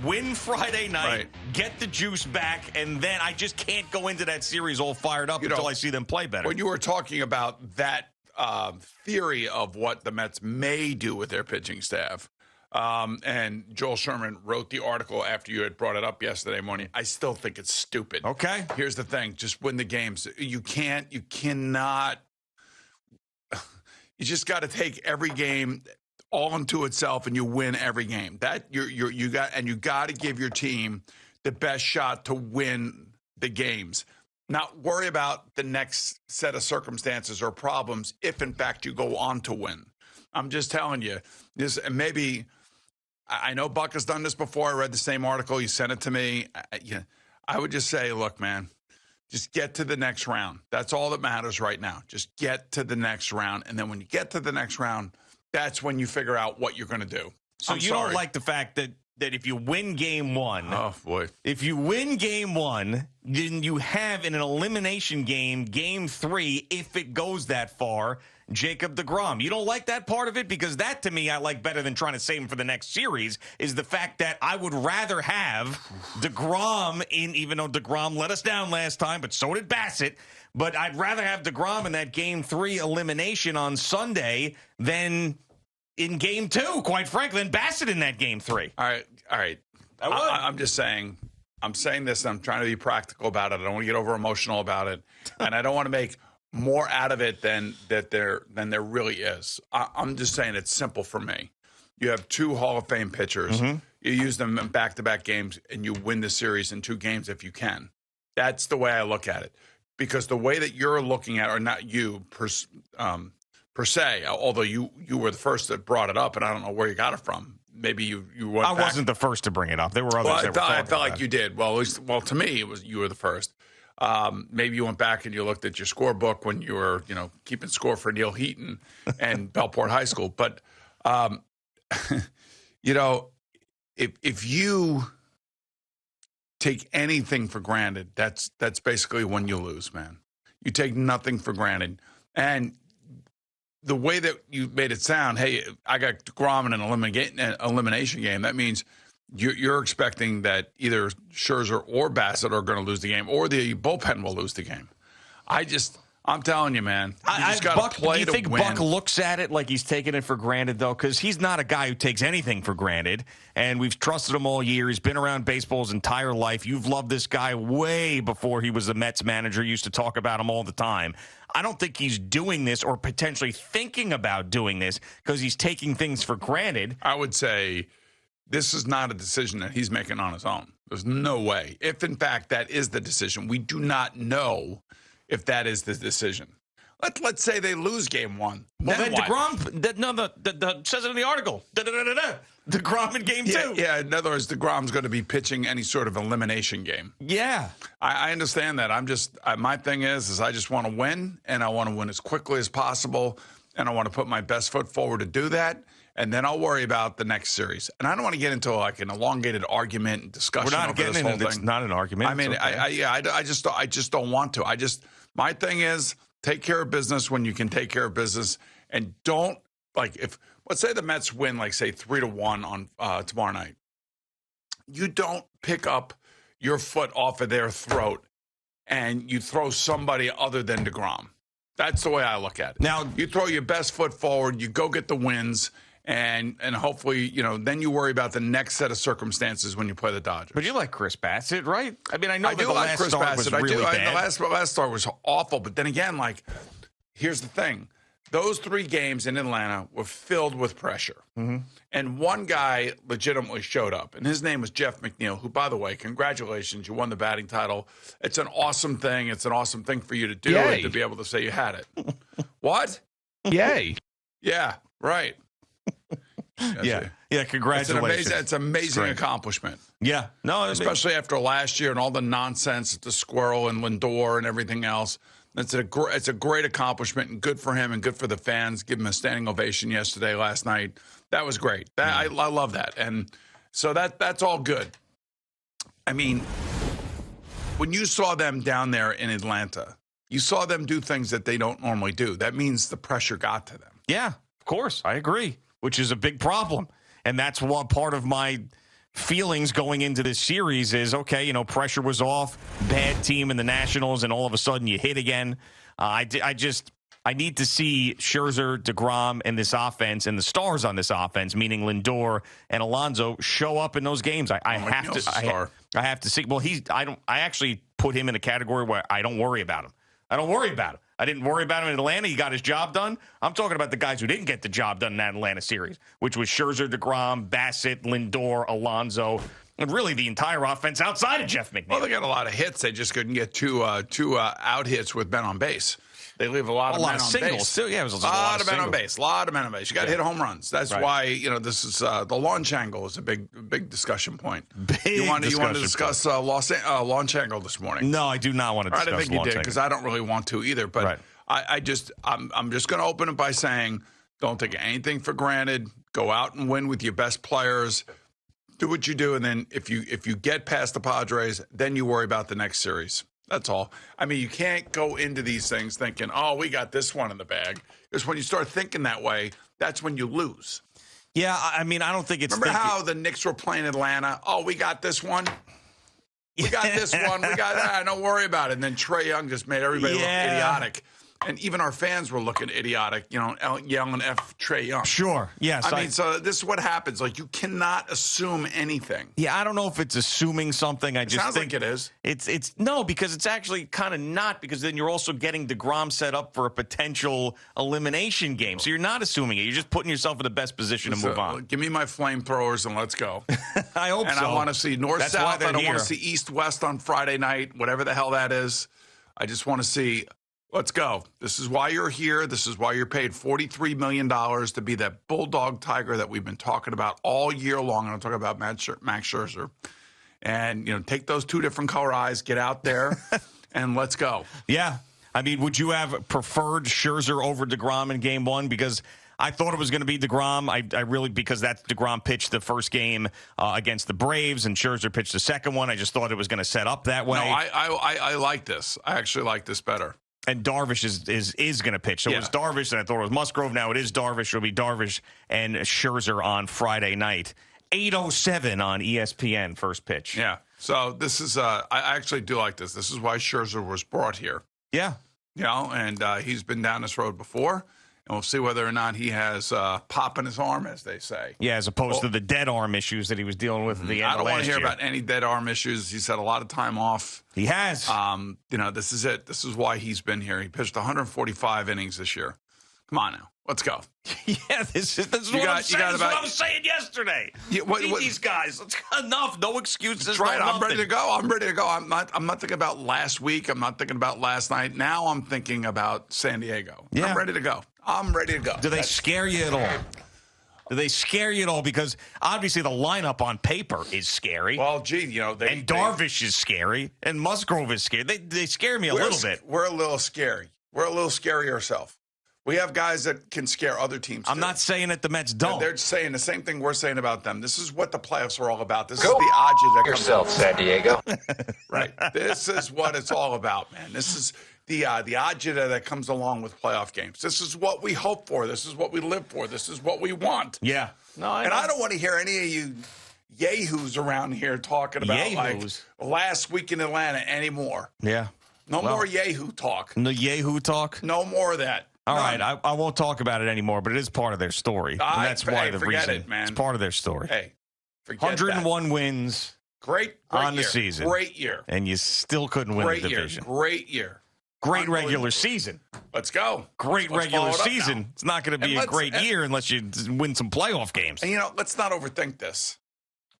win Friday night, get the juice back, and then I just can't go into that series all fired up until I see them play better. When you were talking about that theory of what the Mets may do with their pitching staff, and Joel Sherman wrote the article after you had brought it up yesterday morning, I still think it's stupid. Okay. Here's the thing. Just win the games. You cannot. You just got to take every game all into itself, and you win every game. That you got to give your team the best shot to win the games. Not worry about the next set of circumstances or problems if, in fact, you go on to win. I'm just telling you this. And maybe I know Buck has done this before. I read the same article. You sent it to me. I would just say, look, man, just get to the next round. That's all that matters right now. Just get to the next round. And then when you get to the next round, that's when you figure out what you're going to do. So you don't like the fact that if you win game one, oh boy, if you win game one, then you have in an elimination game, game 3, if it goes that far, Jacob deGrom. You don't like that part of it? Because that, to me, I like better than trying to save him for the next series, is the fact that I would rather have deGrom in, even though deGrom let us down last time, but so did Bassett. But I'd rather have deGrom in that game 3 elimination on Sunday than in game 2, quite frankly, than Bassett in that game 3. All right. I'm just saying. I'm saying this, and I'm trying to be practical about it. I don't want to get over emotional about it, and I don't want to make more out of it than there really is. I'm just saying it's simple for me. You have 2 Hall of Fame pitchers. Mm-hmm. You use them in back-to-back games, and you win the series in 2 games if you can. That's the way I look at it. Because the way that you're looking at, or not you per se, although you were the first that brought it up, and I don't know where you got it from. Maybe you went back. I wasn't the first to bring it up. There were others that were I felt like it. you did. Well, at least, to me, it was you were the first. Maybe you went back and you looked at your scorebook when you were, keeping score for Neil Heaton and Bellport High School. But, if you take anything for granted, that's basically when you lose, man. You take nothing for granted. And the way that you made it sound, hey, I got deGrom in an elimination game, that means you're expecting that either Scherzer or Bassett are going to lose the game, or the bullpen will lose the game. I'm telling you, man, you just got to play to win. Do you think Buck looks at it like he's taking it for granted, though? Because he's not a guy who takes anything for granted, and we've trusted him all year. He's been around baseball his entire life. You've loved this guy way before he was the Mets manager. You used to talk about him all the time. I don't think he's doing this or potentially thinking about doing this because he's taking things for granted. I would say this is not a decision that he's making on his own. There's no way. If, in fact, that is the decision, we do not know if that is the decision. Let's say they lose game 1. Well, then deGrom, says it in the article. deGrom in game 2. Yeah, in other words, deGrom's going to be pitching any sort of elimination game. Yeah. I understand that. My thing is I just want to win, and I want to win as quickly as possible, and I want to put my best foot forward to do that. And then I'll worry about the next series. And I don't want to get into like an elongated argument and discussion. We're not over getting this into whole thing. It's not an argument. I mean, okay. I just don't want to. My thing is take care of business when you can take care of business, and don't let's say the Mets win, say 3-1 on tomorrow night. You don't pick up your foot off of their throat and you throw somebody other than deGrom. That's the way I look at it. Now you throw your best foot forward. You go get the wins. And hopefully, then you worry about the next set of circumstances when you play the Dodgers. But you like Chris Bassett, right? I mean, I know I that do the like last Chris start Bassett. was really bad. The last start was awful. But then again, here's the thing. Those 3 games in Atlanta were filled with pressure. Mm-hmm. And one guy legitimately showed up, and his name was Jeff McNeil, who, by the way, congratulations, you won the batting title. It's an awesome thing. It's an awesome thing for you to do and to be able to say you had it. What? Yay. Yeah, right. Yeah, congratulations. It's an amazing accomplishment. Yeah. No, especially after last year and all the nonsense at the Squirrel and Lindor and everything else. It's a great accomplishment, and good for him and good for the fans. Give him a standing ovation last night. That was great. I love that. And so that's all good. I mean, when you saw them down there in Atlanta, you saw them do things that they don't normally do. That means the pressure got to them. Yeah, of course. I agree. Which is a big problem. And that's one part of my feelings going into this series is, okay, pressure was off, bad team in the Nationals, and all of a sudden you hit again. I need to see Scherzer, DeGrom, and this offense, and the stars on this offense, meaning Lindor and Alonso, show up in those games. I have to see. Well, I actually put him in a category where I don't worry about him. I didn't worry about him in Atlanta. He got his job done. I'm talking about the guys who didn't get the job done in that Atlanta series, which was Scherzer, DeGrom, Bassett, Lindor, Alonso, and really the entire offense outside of Jeff McNeil. Well, they got a lot of hits. They just couldn't get two out hits with men on base. They leave a lot of men on singles. base. Still, yeah, it was a lot of men on base. A lot of men on base. You got to hit home runs. That's why this is the launch angle is a big discussion point. You want to discuss launch angle this morning? No, I do not want to discuss. I didn't think you did because I don't really want to either. But I'm just going to open it by saying, don't take anything for granted. Go out and win with your best players. Do what you do, and then if you get past the Padres, then you worry about the next series. That's all. I mean, you can't go into these things thinking, oh, we got this one in the bag. Because when you start thinking that way, that's when you lose. Yeah, I mean, I don't think it's... Remember how the Knicks were playing Atlanta? Oh, we got this one. We got this one. We got that. Don't worry about it. And then Trae Young just made everybody look idiotic. And even our fans were looking idiotic, yelling F Trae Young. Sure, yes. I mean, so this is what happens. Like, you cannot assume anything. Yeah, I don't know if it's assuming something. It sounds like it is. It's no, because it's actually kind of not, because then you're also getting DeGrom set up for a potential elimination game. So you're not assuming it. You're just putting yourself in the best position to move on. Give me my flamethrowers and let's go. I hope so. And I want to see north-south. I don't want to see east-west on Friday night, whatever the hell that is. I just want to see... Let's go. This is why you're here. This is why you're paid $43 million to be that bulldog tiger that we've been talking about all year long. And I'm talking about Max Scherzer. And, take those two different color eyes, get out there, and let's go. Yeah. I mean, would you have preferred Scherzer over DeGrom in game one? Because I thought it was going to be DeGrom. I really, because that's DeGrom pitched the first game against the Braves, and Scherzer pitched the second one. I just thought it was going to set up that way. No, I like this. I actually like this better. And Darvish is going to pitch. So it was Darvish, and I thought it was Musgrove. Now it is Darvish. It'll be Darvish and Scherzer on Friday night. 8:07 on ESPN, first pitch. Yeah. So this is, I actually do like this. This is why Scherzer was brought here. Yeah. And he's been down this road before. And we'll see whether or not he has pop in his arm, as they say. Yeah, as opposed to the dead arm issues that he was dealing with at the end of last year. I don't want to hear about any dead arm issues. He's had a lot of time off. He has. This is it. This is why he's been here. He pitched 145 innings this year. Come on now. Let's go. Yeah, this is what I'm saying. This is what I was saying yesterday. Beat these guys. It's enough. No excuses. That's right. I'm ready to go. I'm not thinking about last week. I'm not thinking about last night. Now I'm thinking about San Diego. Yeah. I'm ready to go. Do they scare you at all? Do they scare you at all? Because obviously the lineup on paper is scary. Well, gee, and Darvish is scary, and Musgrove is scary. They scare me a little bit. We're a little scary. We're a little scary ourselves. We have guys that can scare other teams. I'm not saying that the Mets don't. They're saying the same thing we're saying about them. This is what the playoffs are all about. This is the agita that comes yourself, San Diego. Right. This is what it's all about, man. This is the agita that comes along with playoff games. This is what we hope for. This is what we live for. This is what we want. Yeah. I don't want to hear any of you yahoos around here talking about like last week in Atlanta anymore. Yeah. No more yahoo talk. No yahoo talk? No more of that. All right, I won't talk about it anymore, but it is part of their story. And that's why the reason. It, man. It's part of their story. Hey, forget 101 wins great on year. the season. Great year. And you still couldn't win the division. Great year. Great regular season. Let's go. Great regular season. It's not going to be a great year unless you win some playoff games. And, let's not overthink this.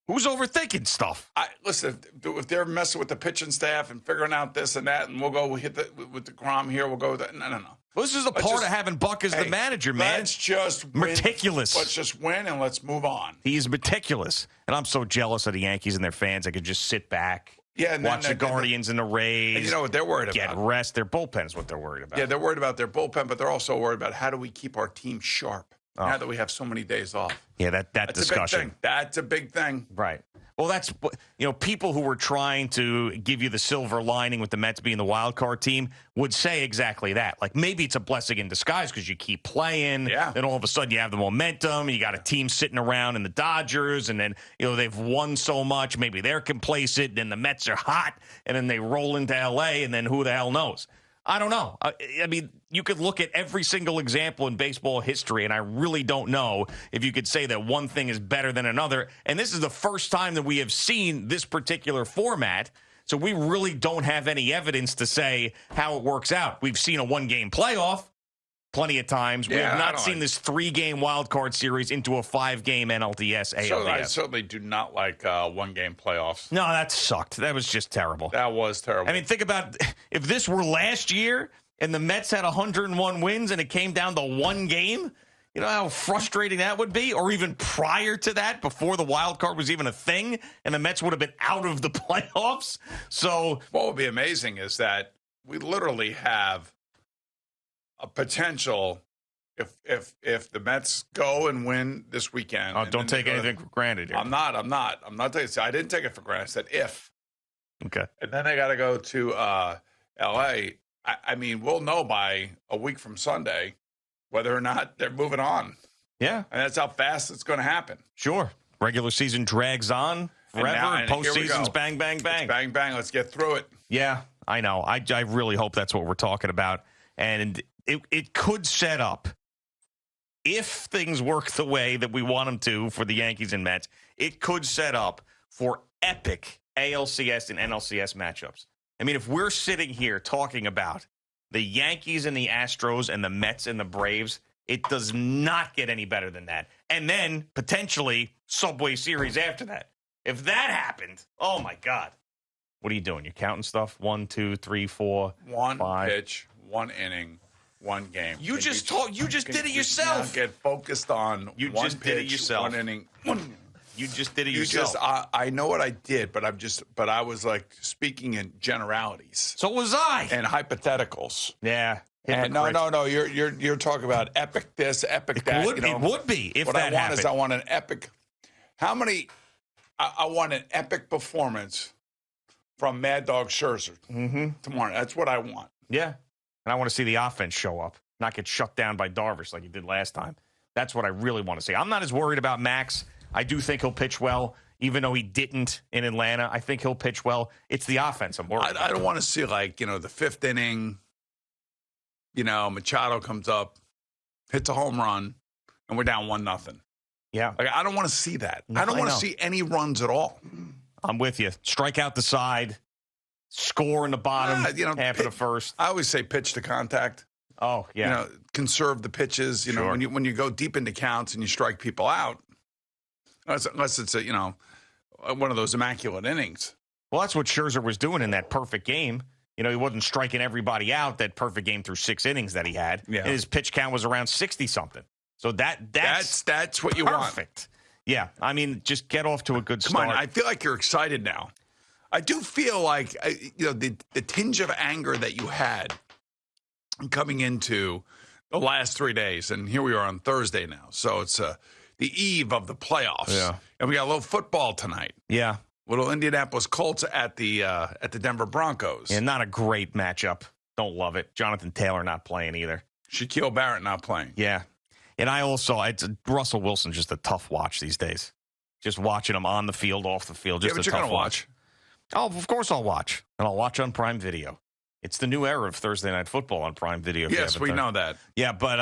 Who's overthinking stuff? Listen, if they're messing with the pitching staff and figuring out this and that, and we'll hit with the Grom here, we'll go with that. No. Well, this is the part of having Buck as the manager, man. Let's just win. Meticulous. Let's just win and let's move on. He's meticulous. And I'm so jealous of the Yankees and their fans. I could just sit back, watch the Guardians and the Rays. And you know what they're worried Get about? rest. Their bullpen is what they're worried about. Yeah, they're worried about their bullpen, but they're also worried about how do we keep our team sharp now that we have so many days off. Yeah, that discussion. That's a big thing. Right. Well, that's, people who were trying to give you the silver lining with the Mets being the wild card team would say exactly that. Like, maybe it's a blessing in disguise because you keep playing. Yeah. Then all of a sudden you have the momentum. You got a team sitting around in the Dodgers, and then, they've won so much. Maybe they're complacent, and then the Mets are hot, and then they roll into L.A., and then who the hell knows? I don't know. I mean, you could look at every single example in baseball history, and I really don't know if you could say that one thing is better than another. And this is the first time that we have seen this particular format, so we really don't have any evidence to say how it works out. We've seen a one-game playoff plenty of times. We have not seen this 3-game wild card series into a 5-game NLDS ALDS. So I certainly do not like one-game playoffs. No, that sucked. That was just terrible. That was terrible. I mean, think about if this were last year and the Mets had 101 wins and it came down to one game, you know how frustrating that would be? Or even prior to that, before the wild card was even a thing, and the Mets would have been out of the playoffs. So what would be amazing is that we literally have a potential if the Mets go and win this weekend. Oh, don't take anything for granted here. I'm not taking. I didn't take it for granted. I said if. Okay. And then they got to go to L.A. I mean, we'll know by a week from Sunday whether or not they're moving on. Yeah. And that's how fast it's going to happen. Sure. Regular season drags on forever. And Postseason's bang, bang, bang. It's bang, bang. Let's get through it. Yeah, I know. I really hope that's what we're talking about. And it could set up, if things work the way that we want them to for the Yankees and Mets, it could set up for epic ALCS and NLCS matchups. I mean, if we're sitting here talking about the Yankees and the Astros and the Mets and the Braves, it does not get any better than that. And then potentially Subway Series after that. If that happened, oh my God. What are you doing? You're counting stuff? 1, 2, 3, 4, one 5. Pitch, one inning, one game. You just did it yourself. Get focused on one pitch, did it yourself. one inning. You just did it yourself. I know what I did, but I was like speaking in generalities. So was I. And hypotheticals. Yeah. And no. You're talking about epic this, epic that. It would be if what that I want happened. is I want an epic. How many? I want an epic performance from Mad Dog Scherzer tomorrow. That's what I want. Yeah. And I want to see the offense show up, not get shut down by Darvish like he did last time. That's what I really want to see. I'm not as worried about Max. I do think he'll pitch well, even though he didn't in Atlanta. I think he'll pitch well. It's the offense I'm worried about. I don't want to see, the fifth inning, Machado comes up, hits a home run, and we're down 1-0. Yeah. I don't want to see that. No, I don't want to see any runs at all. I'm with you. Strike out the side, score in the bottom, half of the first. I always say pitch to contact. Oh, yeah. Conserve the pitches. Sure. When you go deep into counts and you strike people out, unless it's one of those immaculate innings. Well, that's what Scherzer was doing in that perfect game. He wasn't striking everybody out that perfect game through 6 innings that he had. Yeah. And his pitch count was around 60-something. So that's what you want. Perfect. Yeah. I mean, just get off to a good start. Come on. I feel like you're excited now. I do feel like, the tinge of anger that you had coming into the last 3 days, and here we are on Thursday now. So it's the eve of the playoffs. Yeah. And we got a little football tonight. Yeah. Little Indianapolis Colts at the Denver Broncos. And not a great matchup. Don't love it. Jonathan Taylor not playing either. Shaquille Barrett not playing. Yeah. And Russell Wilson's just a tough watch these days. Just watching him on the field, off the field, just but a you're tough gonna watch. Oh, of course I'll watch. And I'll watch on Prime Video. It's the new era of Thursday Night Football on Prime Video. Yes, we know that. Yeah, but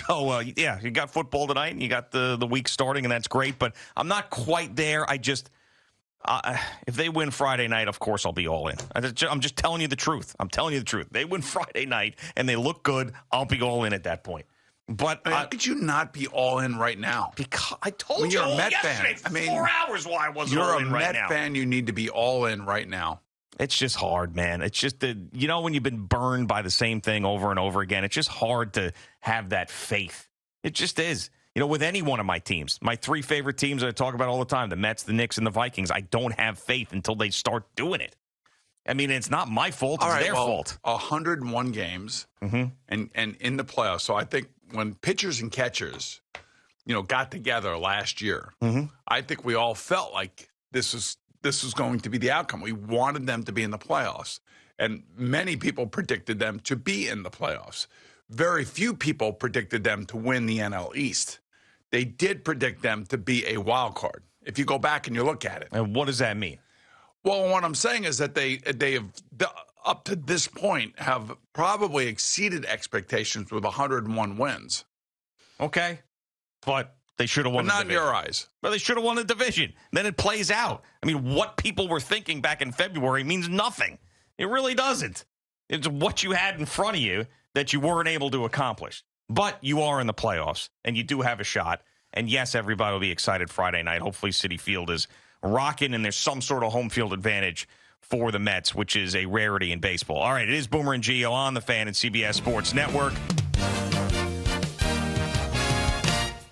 you got football tonight, and you got the week starting, and that's great. But I'm not quite there. I just if they win Friday night, of course I'll be all in. I'm just telling you the truth. I'm telling you the truth. They win Friday night, and they look good. I'll be all in at that point. But how could you not be all in right now? Because I told you you're a Met yesterday, fan. 4 hours why I wasn't all in right now. You're a Met fan. You need to be all in right now. It's just hard, man. It's just when you've been burned by the same thing over and over again, it's just hard to have that faith. It just is. With any one of my teams, my 3 favorite teams that I talk about all the time, the Mets, the Knicks, and the Vikings, I don't have faith until they start doing it. I mean, it's not my fault. It's their fault. 101 games and in the playoffs. So I think when pitchers and catchers, got together last year, I think we all felt like this was going to be the outcome. We wanted them to be in the playoffs, and many people predicted them to be in the playoffs. Very few people predicted them to win the NL East. They did predict them to be a wild card. If you go back and you look at it. And what does that mean? Well, what I'm saying is that they have, up to this point, have probably exceeded expectations with 101 wins. Okay. But they should have won the division. Not in your eyes. But they should have won the division. Then it plays out. I mean, what people were thinking back in February means nothing. It really doesn't. It's what you had in front of you that you weren't able to accomplish. But you are in the playoffs, and you do have a shot. And, yes, everybody will be excited Friday night. Hopefully Citi Field is rocking, and there's some sort of home field advantage for the Mets, which is a rarity in baseball. All right, it is Boomer and Gio on the Fan and CBS Sports Network.